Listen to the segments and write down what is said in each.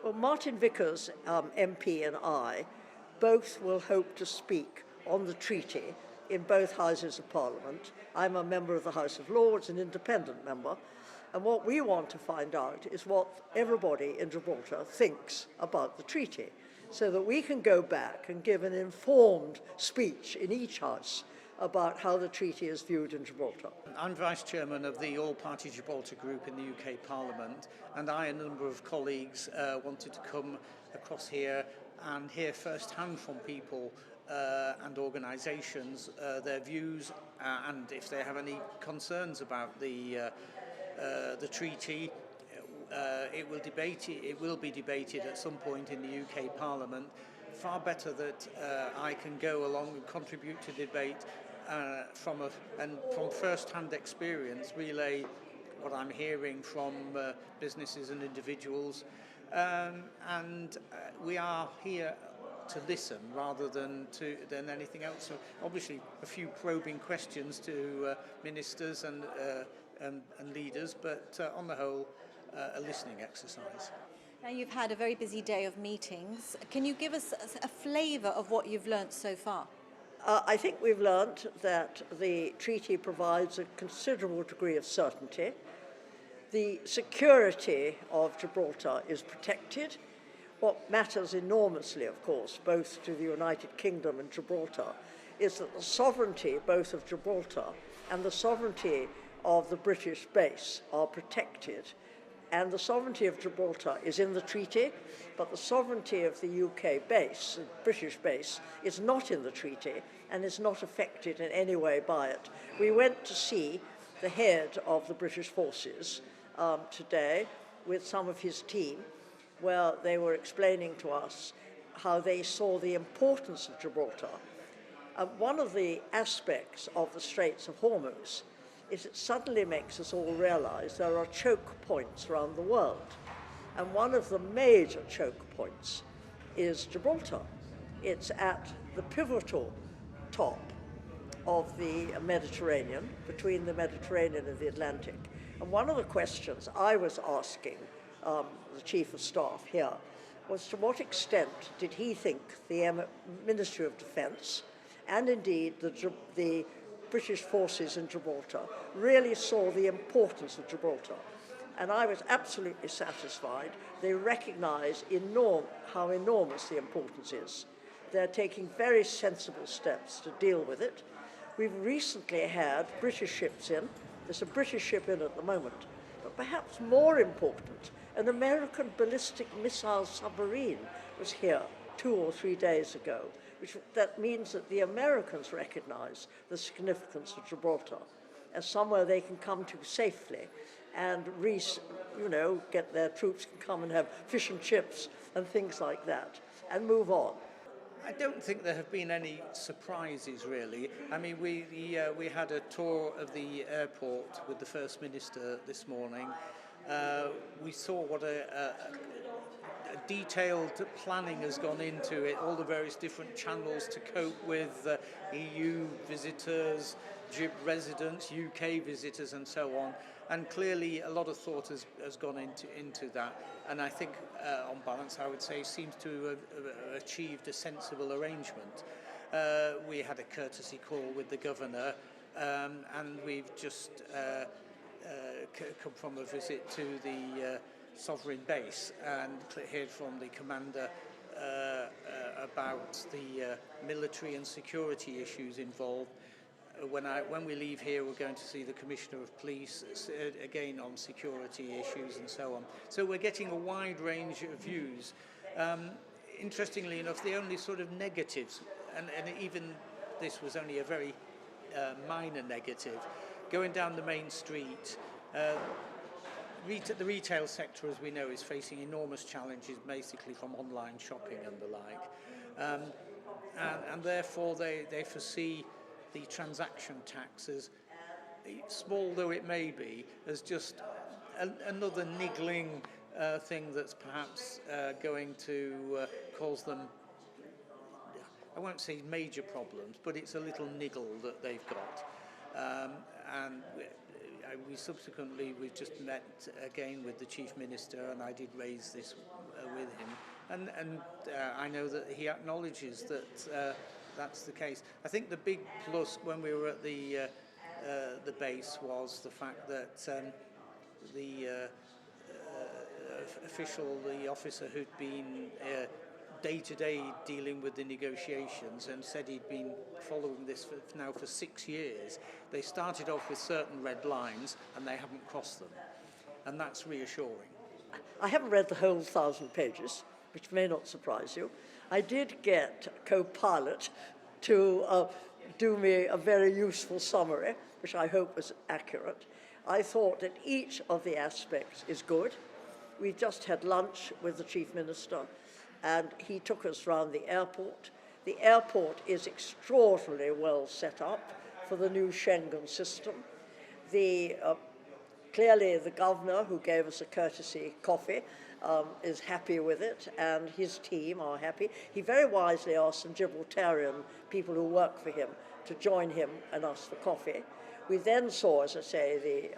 Well, Martin Vickers, MP, and I both will hope to speak on the treaty in both Houses of Parliament. I'm a member of the House of Lords, an independent member, and what we want to find out is what everybody in Gibraltar thinks about the treaty, so that we can go back and give an informed speech in each house about how the treaty is viewed in Gibraltar. I'm Vice Chairman of the All Party Gibraltar Group in the UK Parliament, and I and a number of colleagues wanted to come across here and hear firsthand from people and organisations their views and if they have any concerns about the treaty. It will be debated at some point in the UK Parliament. Far better that I can go along and contribute to debate from first-hand experience, relay what I'm hearing from businesses and individuals, and we are here to listen rather than anything else. So obviously, a few probing questions to ministers and leaders, but on the whole, a listening exercise. Now you've had a very busy day of meetings. Can you give us a flavour of what you've learnt so far? I think we've learnt that the treaty provides a considerable degree of certainty. The security of Gibraltar is protected. What matters enormously, of course, both to the United Kingdom and Gibraltar, is that the sovereignty both of Gibraltar and the sovereignty of the British base are protected. And the sovereignty of Gibraltar is in the treaty, but the sovereignty of the UK base, the British base, is not in the treaty and is not affected in any way by it. We went to see the head of the British forces today with some of his team, where they were explaining to us how they saw the importance of Gibraltar. One of the aspects of the Straits of Hormuz is it suddenly makes us all realize there are choke points around the world. And one of the major choke points is Gibraltar. It's at the pivotal top of the Mediterranean, between the Mediterranean and the Atlantic. And one of the questions I was asking the Chief of Staff here was to what extent did he think the Ministry of Defence and indeed the British forces in Gibraltar really saw the importance of Gibraltar. And I was absolutely satisfied. They recognise how enormous the importance is. They're taking very sensible steps to deal with it. We've recently had British ships in. There's a British ship in at the moment. But perhaps more important, an American ballistic missile submarine was here 2 or 3 days ago. That means that the Americans recognize the significance of Gibraltar as somewhere they can come to safely and get their troops can come and have fish and chips and things like that and move on. I don't think there have been any surprises, really. I mean, we had a tour of the airport with the First Minister this morning. We saw what a detailed planning has gone into it, all the various different channels to cope with EU visitors, GIB residents, UK visitors and so on. And clearly a lot of thought has gone into that. And I think, on balance, I would say, seems to have achieved a sensible arrangement. We had a courtesy call with the Governor, and we've just come from a visit to the sovereign base and heard from the commander about the military and security issues involved. When we leave here, we're going to see the Commissioner of Police, again on security issues and so on. So we're getting a wide range of views. Interestingly enough, the only sort of negatives, and even this was only a very minor negative, going down the main street, the retail sector, as we know, is facing enormous challenges, basically from online shopping and the like. And therefore they foresee the transaction taxes, small though it may be, as just another niggling thing that's perhaps going to cause them, I won't say major problems, but it's a little niggle that they've got. And we've just met again with the Chief Minister, and I did raise this with I know that he acknowledges that that's the case. I think the big plus when we were at the base was the fact that the official, the officer who'd been day-to-day dealing with the negotiations and said he'd been following this now for 6 years. They started off with certain red lines and they haven't crossed them, and that's reassuring. I haven't read the whole 1,000 pages, which may not surprise you. I did get a co-pilot to do me a very useful summary, which I hope was accurate. I thought that each of the aspects is good. We just had lunch with the Chief Minister, and he took us around the airport. The airport is extraordinarily well set up for the new Schengen system. Clearly, the governor, who gave us a courtesy coffee, is happy with it, and his team are happy. He very wisely asked some Gibraltarian people who work for him to join him and us for coffee. We then saw, as I say, the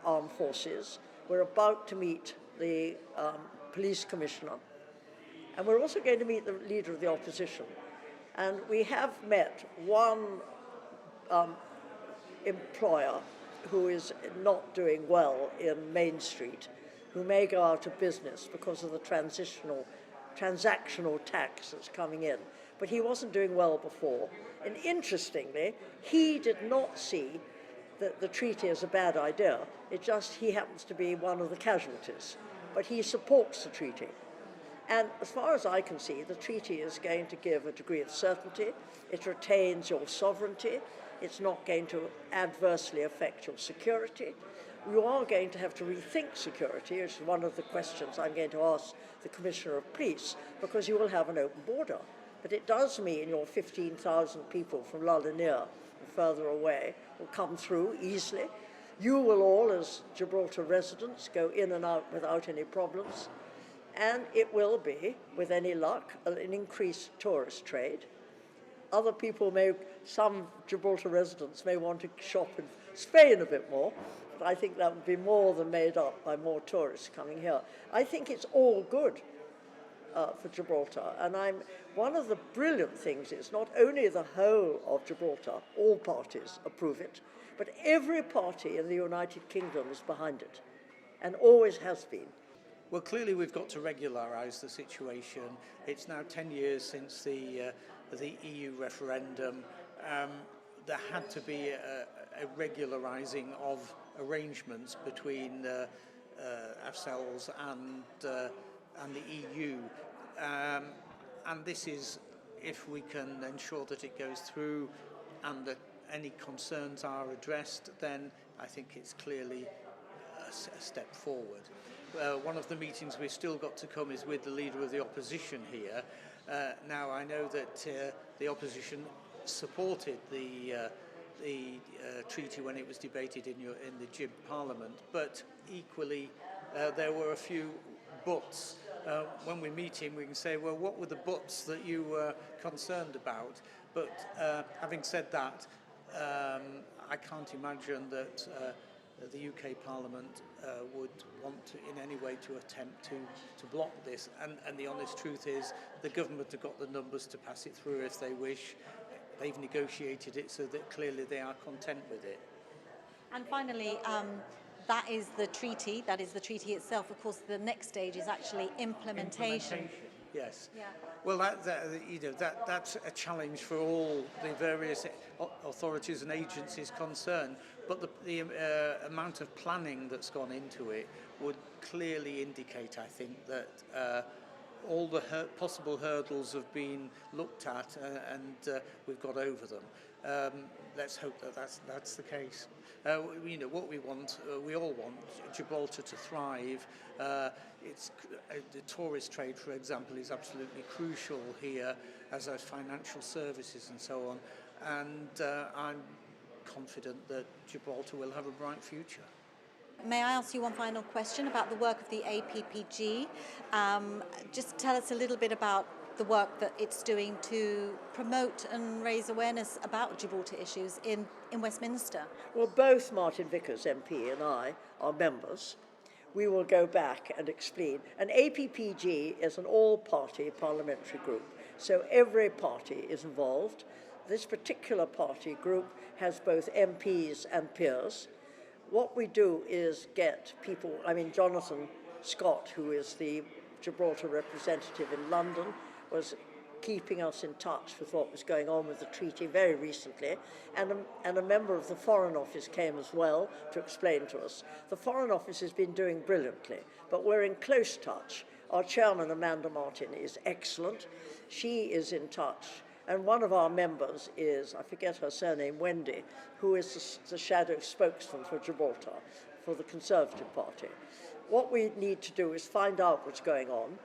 armed forces. We're about to meet the police commissioner, and we're also going to meet the leader of the opposition. And we have met one employer who is not doing well in Main Street, who may go out of business because of the transactional tax that's coming in. But he wasn't doing well before. And interestingly, he did not see that the treaty is a bad idea. It just, he happens to be one of the casualties. But he supports the treaty. And as far as I can see, the treaty is going to give a degree of certainty. It retains your sovereignty. It's not going to adversely affect your security. You are going to have to rethink security, which is one of the questions I'm going to ask the Commissioner of Police, because you will have an open border. But it does mean your 15,000 people from Lalinia and further away will come through easily. You will all, as Gibraltar residents, go in and out without any problems. And it will be, with any luck, an increased tourist trade. Other people some Gibraltar residents may want to shop in Spain a bit more, but I think that would be more than made up by more tourists coming here. I think it's all good for Gibraltar, and one of the brilliant things is not only the whole of Gibraltar, all parties approve it, but every party in the United Kingdom is behind it, and always has been. Well, clearly we've got to regularise the situation. It's now 10 years since the EU referendum. There had to be a regularising of arrangements between ourselves and the EU. And this is, if we can ensure that it goes through and that any concerns are addressed, then I think it's clearly a step forward. One of the meetings we've still got to come is with the leader of the opposition here. Now, I know that the opposition supported the treaty when it was debated in the Gib Parliament, but equally there were a few buts. When we meet him, we can say, well, what were the buts that you were concerned about? But having said that, I can't imagine that the UK Parliament would want to, in any way, to attempt to block this. And the honest truth is, the government have got the numbers to pass it through if they wish. They've negotiated it so that clearly they are content with it. And finally, that is the treaty. That is the treaty itself. Of course, the next stage is actually implementation. Yes. Yeah. Well, that's a challenge for all the various authorities and agencies concerned. But the amount of planning that's gone into it would clearly indicate, I think, that all the possible hurdles have been looked at and we've got over them. Let's hope that that's the case. What we want, we all want Gibraltar to thrive. The tourist trade, for example, is absolutely crucial here, as are financial services and so on. And I'm confident that Gibraltar will have a bright future. May I ask you one final question about the work of the APPG? Just tell us a little bit about the work that it's doing to promote and raise awareness about Gibraltar issues in Westminster. Well, both Martin Vickers, MP, and I are members. we will go back and explain. An APPG is an all-party parliamentary group, so every party is involved. This particular party group has both MPs and peers. What we do is get people, Jonathan Scott, who is the Gibraltar representative in London, was keeping us in touch with what was going on with the treaty very recently, and a member of the Foreign Office came as well to explain to us. The Foreign Office has been doing brilliantly, but we're in close touch. Our chairman, Amanda Martin, is excellent. She is in touch. And one of our members is, I forget her surname, Wendy, who is the shadow spokesman for Gibraltar, for the Conservative Party. What we need to do is find out what's going on,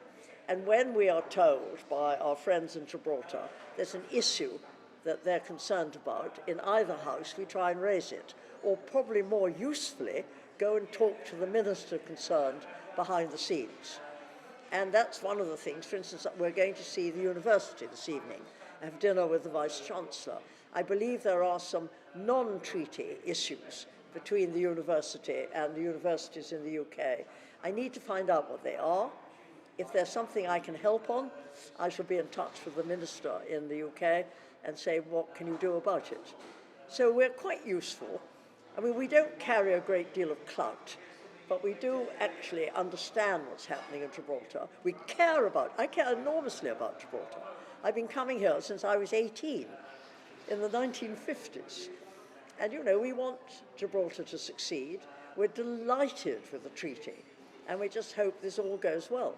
and when we are told by our friends in Gibraltar there's an issue that they're concerned about in either house, we try and raise it, or probably more usefully, go and talk to the minister concerned behind the scenes. And that's one of the things. For instance, we're going to see the university this evening, have dinner with the Vice-Chancellor. I believe there are some non-treaty issues between the university and the universities in the UK. I need to find out what they are. If there's something I can help on, I shall be in touch with the minister in the UK and say, what can you do about it? So we're quite useful. We don't carry a great deal of clout, but we do actually understand what's happening in Gibraltar. I care enormously about Gibraltar. I've been coming here since I was 18 in the 1950s. And, we want Gibraltar to succeed. We're delighted with the treaty, and we just hope this all goes well.